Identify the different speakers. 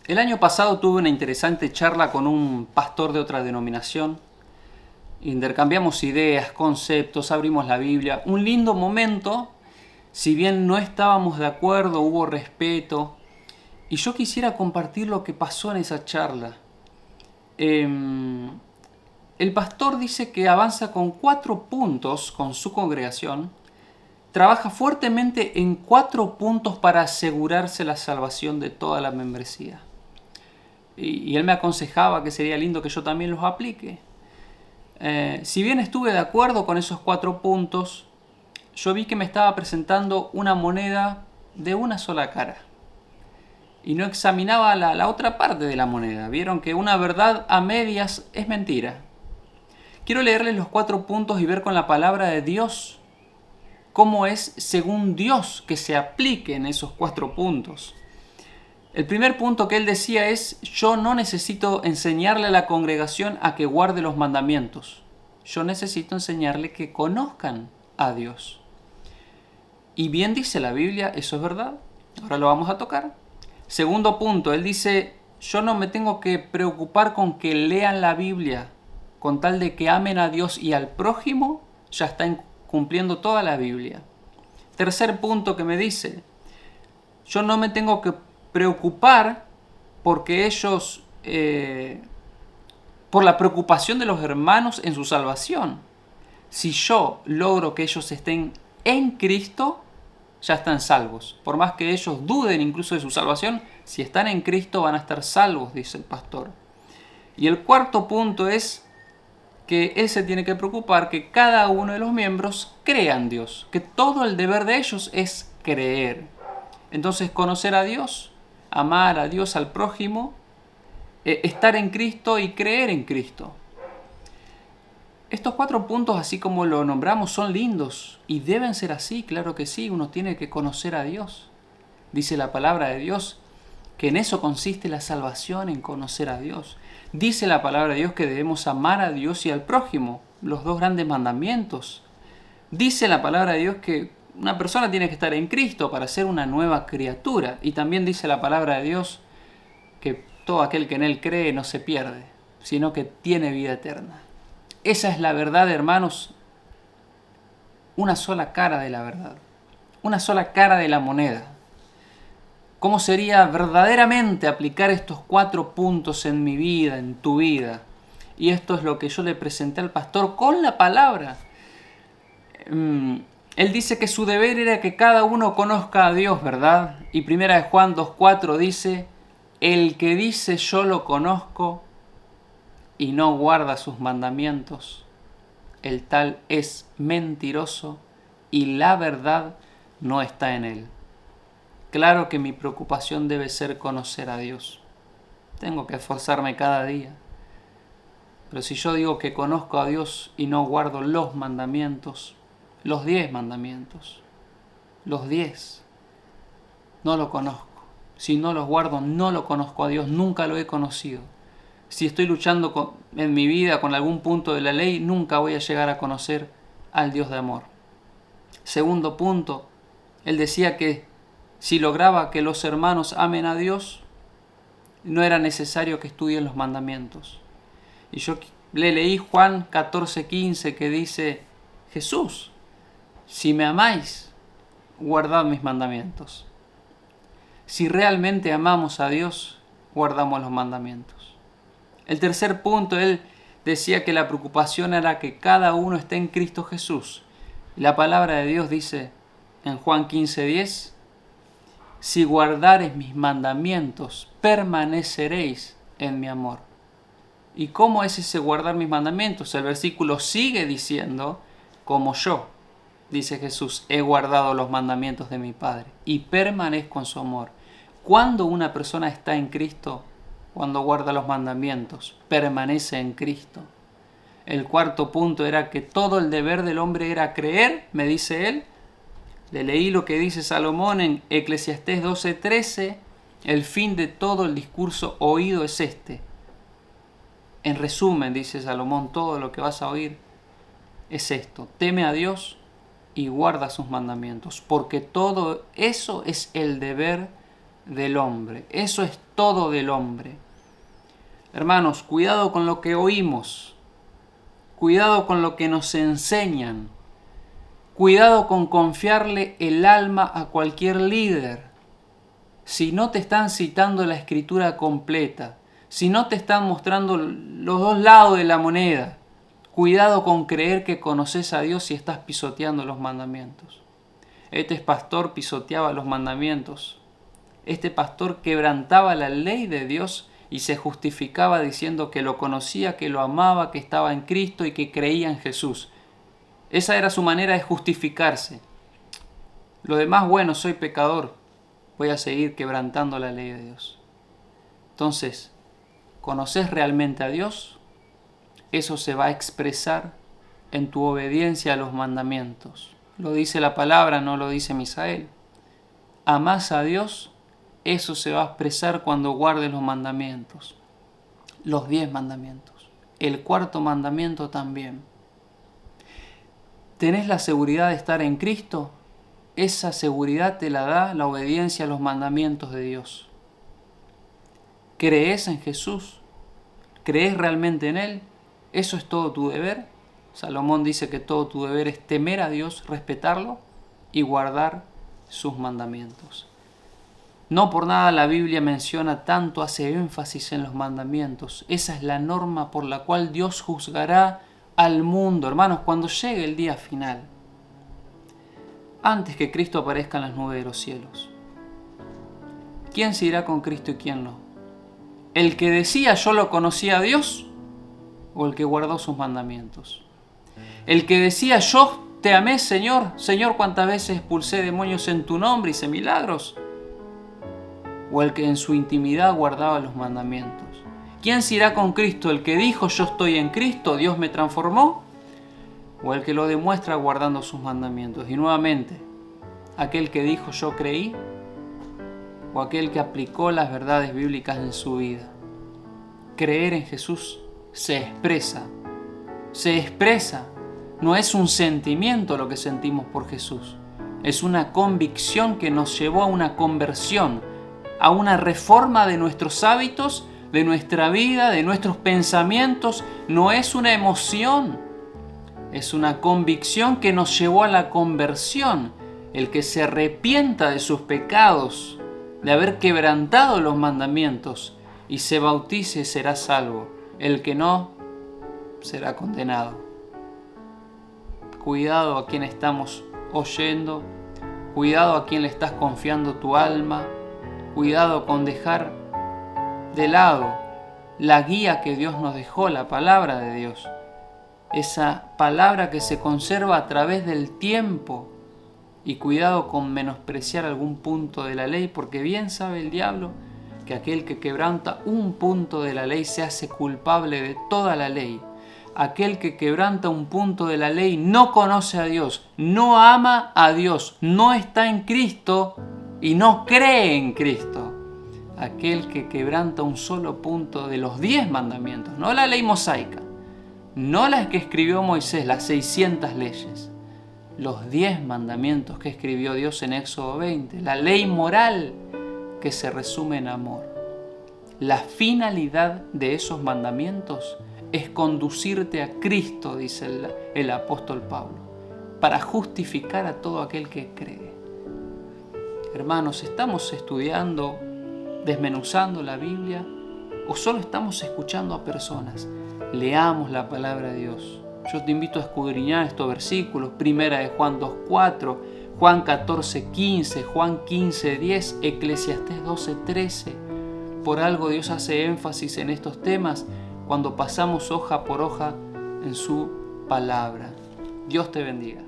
Speaker 1: El año pasado tuve una interesante charla con un pastor de otra denominación. Intercambiamos ideas, conceptos, abrimos la Biblia. Un lindo momento, si bien no estábamos de acuerdo, hubo respeto. Y yo quisiera compartir lo que pasó en esa charla. El pastor dice que avanza con 4 puntos con su congregación. Trabaja fuertemente en 4 puntos para asegurarse la salvación de toda la membresía. Y él me aconsejaba que sería lindo que yo también los aplique. Si bien estuve de acuerdo con esos 4 puntos, yo vi que me estaba presentando una moneda de una sola cara. Y no examinaba la otra parte de la moneda. Vieron que una verdad a medias es mentira. Quiero leerles los 4 puntos y ver con la palabra de Dios cómo es según Dios que se apliquen esos 4 puntos. El primer punto que él decía es: yo no necesito enseñarle a la congregación a que guarde los mandamientos. Yo necesito enseñarle que conozcan a Dios. Y bien dice la Biblia, eso es verdad. Ahora lo vamos a tocar. Segundo punto, él dice: yo no me tengo que preocupar con que lean la Biblia. Con tal de que amen a Dios y al prójimo, ya están cumpliendo toda la Biblia. Tercer punto que me dice: yo no me tengo que preocupar porque ellos, por la preocupación de los hermanos en su salvación. Si yo logro que ellos estén en Cristo, ya están salvos. Por más que ellos duden incluso de su salvación, si están en Cristo van a estar salvos, dice el pastor. Y el cuarto punto es que él se tiene que preocupar que cada uno de los miembros crea en Dios, que todo el deber de ellos es creer. Entonces, conocer a Dios, amar a Dios, al prójimo, estar en Cristo y creer en Cristo. Estos 4 puntos, así como lo nombramos, son lindos y deben ser así, claro que sí. Uno tiene que conocer a Dios. Dice la palabra de Dios que en eso consiste la salvación, en conocer a Dios. Dice la palabra de Dios que debemos amar a Dios y al prójimo, los 2 grandes mandamientos. Dice la palabra de Dios que una persona tiene que estar en Cristo para ser una nueva criatura. Y también dice la palabra de Dios que todo aquel que en Él cree no se pierde, sino que tiene vida eterna. Esa es la verdad, hermanos. Una sola cara de la verdad. Una sola cara de la moneda. ¿Cómo sería verdaderamente aplicar estos 4 puntos en mi vida, en tu vida? Y esto es lo que yo le presenté al pastor con la palabra. Él dice que su deber era que cada uno conozca a Dios, ¿verdad? Y primera de Juan 2:4 dice: el que dice yo lo conozco y no guarda sus mandamientos, el tal es mentiroso y la verdad no está en él. Claro que mi preocupación debe ser conocer a Dios. Tengo que esforzarme cada día. Pero si yo digo que conozco a Dios y no guardo los mandamientos, los 10 mandamientos, los 10, no lo conozco. Si no los guardo, no lo conozco a Dios, nunca lo he conocido. Si estoy luchando en mi vida con algún punto de la ley, nunca voy a llegar a conocer al Dios de amor. Segundo punto, él decía que si lograba que los hermanos amen a Dios, no era necesario que estudien los mandamientos. Y yo le leí Juan 14:15 que dice: Jesús, si me amáis, guardad mis mandamientos. Si realmente amamos a Dios, guardamos los mandamientos. El tercer punto, él decía que la preocupación era que cada uno esté en Cristo Jesús. La palabra de Dios dice en Juan 15:10: si guardareis mis mandamientos, permaneceréis en mi amor. ¿Y cómo es ese guardar mis mandamientos? El versículo sigue diciendo: como yo, dice Jesús, he guardado los mandamientos de mi Padre y permanezco en su amor. Cuando una persona está en Cristo, cuando guarda los mandamientos, permanece en Cristo. El cuarto punto era que todo el deber del hombre era creer, me dice él. Le leí lo que dice Salomón en Eclesiastés 12:13. El fin de todo el discurso oído es este. En resumen, dice Salomón, todo lo que vas a oír es esto: teme a Dios y guarda sus mandamientos, porque todo eso es el deber del hombre. Eso es todo del hombre. Hermanos, cuidado con lo que oímos. Cuidado con lo que nos enseñan. Cuidado con confiarle el alma a cualquier líder. Si no te están citando la escritura completa, si no te están mostrando los dos lados de la moneda, cuidado con creer que conoces a Dios si estás pisoteando los mandamientos. Este pastor pisoteaba los mandamientos. Este pastor quebrantaba la ley de Dios y se justificaba diciendo que lo conocía, que lo amaba, que estaba en Cristo y que creía en Jesús. Esa era su manera de justificarse. Lo demás, bueno, soy pecador, voy a seguir quebrantando la ley de Dios. Entonces, ¿conoces realmente a Dios? Eso se va a expresar en tu obediencia a los mandamientos. Lo dice la palabra, no lo dice Misael. ¿Amás a Dios? Eso se va a expresar cuando guardes los mandamientos. Los 10 mandamientos. El 4.º mandamiento también. ¿Tenés la seguridad de estar en Cristo? Esa seguridad te la da la obediencia a los mandamientos de Dios. ¿Crees en Jesús? ¿Crees realmente en Él? ¿Eso es todo tu deber? Salomón dice que todo tu deber es temer a Dios, respetarlo y guardar sus mandamientos. No por nada la Biblia menciona tanto, hace énfasis en los mandamientos. Esa es la norma por la cual Dios juzgará al mundo, hermanos, cuando llegue el día final. Antes que Cristo aparezca en las nubes de los cielos. ¿Quién se irá con Cristo y quién no? ¿El que decía yo lo conocía a Dios o el que guardó sus mandamientos? ¿El que decía yo te amé, Señor? Señor, ¿cuántas veces expulsé demonios en tu nombre y hice milagros? ¿O el que en su intimidad guardaba los mandamientos? ¿Quién se irá con Cristo? ¿El que dijo yo estoy en Cristo, Dios me transformó? ¿O el que lo demuestra guardando sus mandamientos? Y nuevamente, ¿aquel que dijo yo creí? ¿O aquel que aplicó las verdades bíblicas en su vida? Creer en Jesús se expresa. No es un sentimiento lo que sentimos por Jesús. Es una convicción que nos llevó a una conversión, a una reforma de nuestros hábitos, de nuestra vida, de nuestros pensamientos. No es una emoción, es una convicción que nos llevó a la conversión. El que se arrepienta de sus pecados, de haber quebrantado los mandamientos y se bautice será salvo. El que no, será condenado. Cuidado a quien estamos oyendo, cuidado a quien le estás confiando tu alma, cuidado con dejar de lado la guía que Dios nos dejó, la palabra de Dios. Esa palabra que se conserva a través del tiempo. Y cuidado con menospreciar algún punto de la ley, porque bien sabe el diablo que aquel que quebranta un punto de la ley se hace culpable de toda la ley. Aquel que quebranta un punto de la ley no conoce a Dios, no ama a Dios, no está en Cristo y no cree en Cristo. Aquel que quebranta un solo punto de los 10 mandamientos, no la ley mosaica, no las que escribió Moisés, las 600 leyes, los 10 mandamientos que escribió Dios en Éxodo 20, la ley moral que se resume en amor. La finalidad de esos mandamientos es conducirte a Cristo, dice el apóstol Pablo, para justificar a todo aquel que cree. Hermanos, ¿estamos estudiando, desmenuzando la Biblia o solo estamos escuchando a personas? Leamos la palabra de Dios. Yo te invito a escudriñar estos versículos, 1 de Juan 2:4, Juan 14:15, Juan 15:10, Eclesiastés 12:13. Por algo Dios hace énfasis en estos temas cuando pasamos hoja por hoja en su palabra. Dios te bendiga.